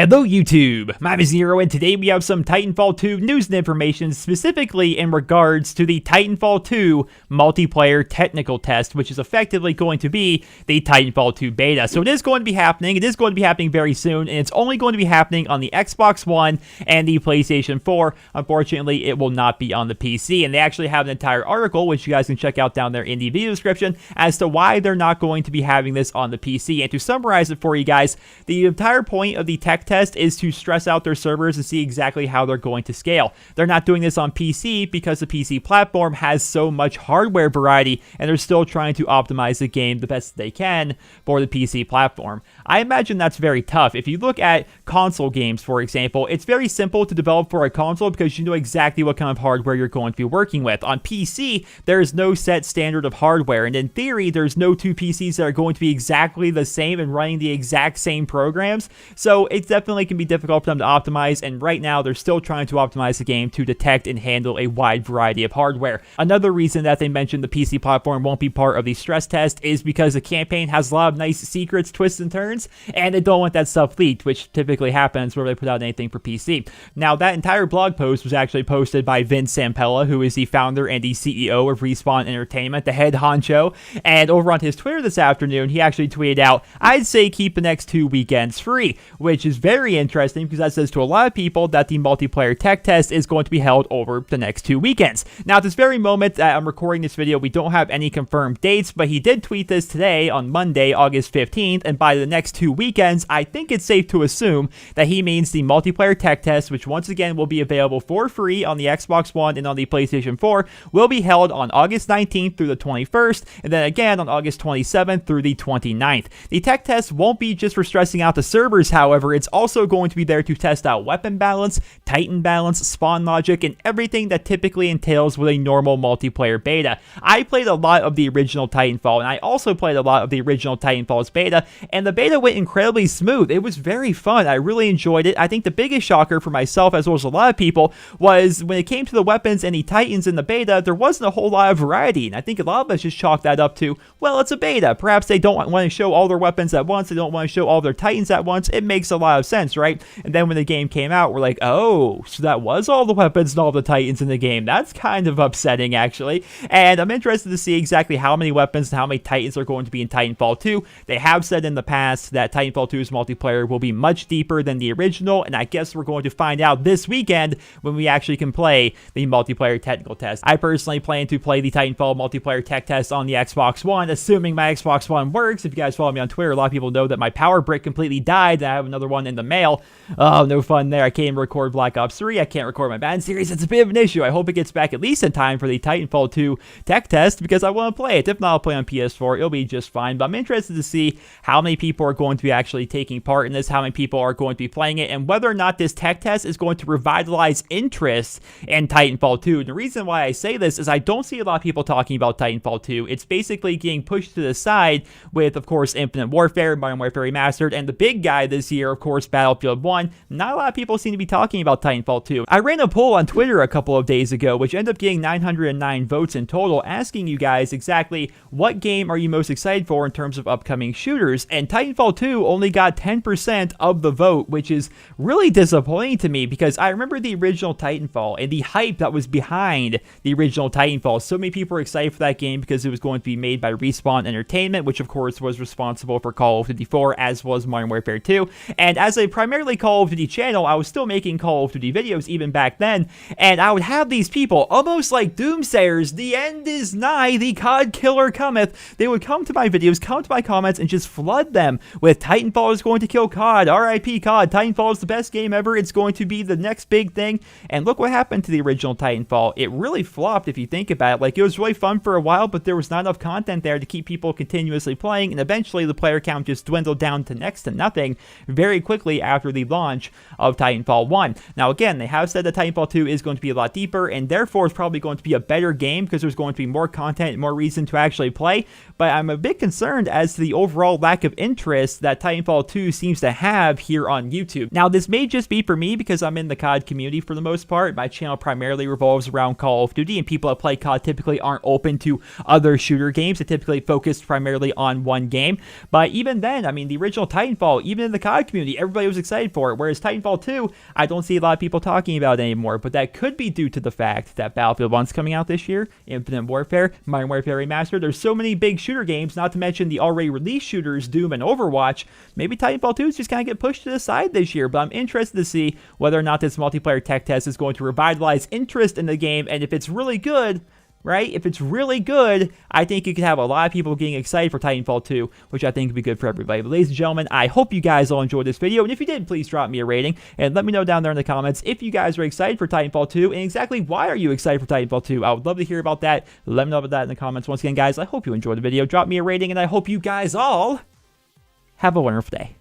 Hello YouTube, my name is Nero and today we have some Titanfall 2 news and information specifically in regards to the Titanfall 2 multiplayer technical test, which is effectively going to be the Titanfall 2 beta. So it is going to be happening, very soon, and it's only going to be happening on the Xbox One and the PlayStation 4. Unfortunately, it will not be on the PC, and they actually have an entire article, which you guys can check out down there in the video description, as to why they're not going to be having this on the PC. And to summarize it for you guys, the entire point of the tech test is to stress out their servers and see exactly how they're going to scale. They're not doing this on PC because the PC platform has so much hardware variety, and they're still trying to optimize the game the best they can for the PC platform. I imagine that's very tough. If you look at console games, for example, it's very simple to develop for a console because you know exactly what kind of hardware you're going to be working with. On PC, there is no set standard of hardware, and in theory, there's no two PCs that are going to be exactly the same and running the exact same programs, so it definitely can be difficult for them to optimize, and right now they're still trying to optimize the game to detect and handle a wide variety of hardware. Another reason that they mentioned the PC platform won't be part of the stress test is because the campaign has a lot of nice secrets, twists, and turns, and they don't want that stuff leaked, which typically happens where they put out anything for PC. Now, that entire blog post was actually posted by Zampella, who is the founder and the CEO of Respawn Entertainment, the head honcho, and over on his Twitter this afternoon, he actually tweeted out, "I'd say keep the next 2 weekends free," which is very interesting because that says to a lot of people that the multiplayer tech test is going to be held over the next 2 weekends. Now, at this very moment that I'm recording this video, we don't have any confirmed dates, but he did tweet this today on Monday, August 15th, and by the next 2 weekends, I think it's safe to assume that he means the multiplayer tech test, which once again will be available for free on the Xbox One and on the PlayStation 4, will be held on August 19th through the 21st, and then again on August 27th through the 29th. The tech test won't be just for stressing out the servers, however, it's also going to be there to test out weapon balance, Titan balance, spawn logic, and everything that typically entails with a normal multiplayer beta. I played a lot of the original Titanfall, and I also played a lot of the original Titanfall's beta, and the beta went incredibly smooth. It was very fun. I really enjoyed it. I think the biggest shocker for myself, as well as a lot of people, was when it came to the weapons and the Titans in the beta, there wasn't a whole lot of variety, and I think a lot of us just chalked that up to, well, it's a beta. Perhaps they don't want to show all their weapons at once. They don't want to show all their Titans at once. It makes a lot of sense, right? And then when the game came out, we're like, oh, so that was all the weapons and all the Titans in the game. That's kind of upsetting, actually. And I'm interested to see exactly how many weapons and how many Titans are going to be in Titanfall 2. They have said in the past that Titanfall 2's multiplayer will be much deeper than the original, and I guess we're going to find out this weekend when we actually can play the multiplayer technical test. I personally plan to play the Titanfall multiplayer tech test on the Xbox One, assuming my Xbox One works. If you guys follow me on Twitter, a lot of people know that my power brick completely died, and I have another one in the mail. Oh, no fun there. I can't even record Black Ops 3. I can't record my Madden series. It's a bit of an issue. I hope it gets back at least in time for the Titanfall 2 tech test because I want to play it. If not, I'll play on PS4. It'll be just fine, but I'm interested to see how many people are going to be actually taking part in this, how many people are going to be playing it, and whether or not this tech test is going to revitalize interest in Titanfall 2. And the reason why I say this is I don't see a lot of people talking about Titanfall 2. It's basically getting pushed to the side with, of course, Infinite Warfare, Modern Warfare Remastered, and the big guy this year, of course, Battlefield 1. Not a lot of people seem to be talking about Titanfall 2. I ran a poll on Twitter a couple of days ago, which ended up getting 909 votes in total, asking you guys exactly what game are you most excited for in terms of upcoming shooters, and Titanfall 2 only got 10% of the vote, which is really disappointing to me because I remember the original Titanfall and the hype that was behind the original Titanfall. So many people were excited for that game because it was going to be made by Respawn Entertainment, which of course was responsible for Call of Duty 4, as was Modern Warfare 2, and as a primarily Call of Duty channel, I was still making Call of Duty videos even back then, and I would have these people, almost like doomsayers, the end is nigh, the COD killer cometh. They would come to my videos, come to my comments, and just flood them with Titanfall is going to kill COD, RIP COD, Titanfall is the best game ever, it's going to be the next big thing. And look what happened to the original Titanfall. It really flopped if you think about it. Like, it was really fun for a while, but there was not enough content there to keep people continuously playing, and eventually the player count just dwindled down to next to nothing very quickly after the launch of Titanfall 1. Now again, they have said that Titanfall 2 is going to be a lot deeper, and therefore it's probably going to be a better game because there's going to be more content and more reason to actually play, but I'm a bit concerned as to the overall lack of interest that Titanfall 2 seems to have here on YouTube. Now, this may just be for me because I'm in the COD community for the most part. My channel primarily revolves around Call of Duty, and people that play COD typically aren't open to other shooter games. They typically focus primarily on one game. But even then, I mean, the original Titanfall, even in the COD community, everybody everybody was excited for it. Whereas Titanfall 2, I don't see a lot of people talking about it anymore. But that could be due to the fact that Battlefield 1's coming out this year, Infinite Warfare, Modern Warfare Remastered. There's so many big shooter games, not to mention the already released shooters, Doom and Overwatch. Maybe Titanfall 2 is just kind of get pushed to the side this year. But I'm interested to see whether or not this multiplayer tech test is going to revitalize interest in the game. And if it's really good, right? If it's really good, I think you could have a lot of people getting excited for Titanfall 2, which I think would be good for everybody. But ladies and gentlemen, I hope you guys all enjoyed this video. And if you did, please drop me a rating and let me know down there in the comments if you guys are excited for Titanfall 2 and exactly why are you excited for Titanfall 2. I would love to hear about that. Let me know about that in the comments. Once again, guys, I hope you enjoyed the video. Drop me a rating, and I hope you guys all have a wonderful day.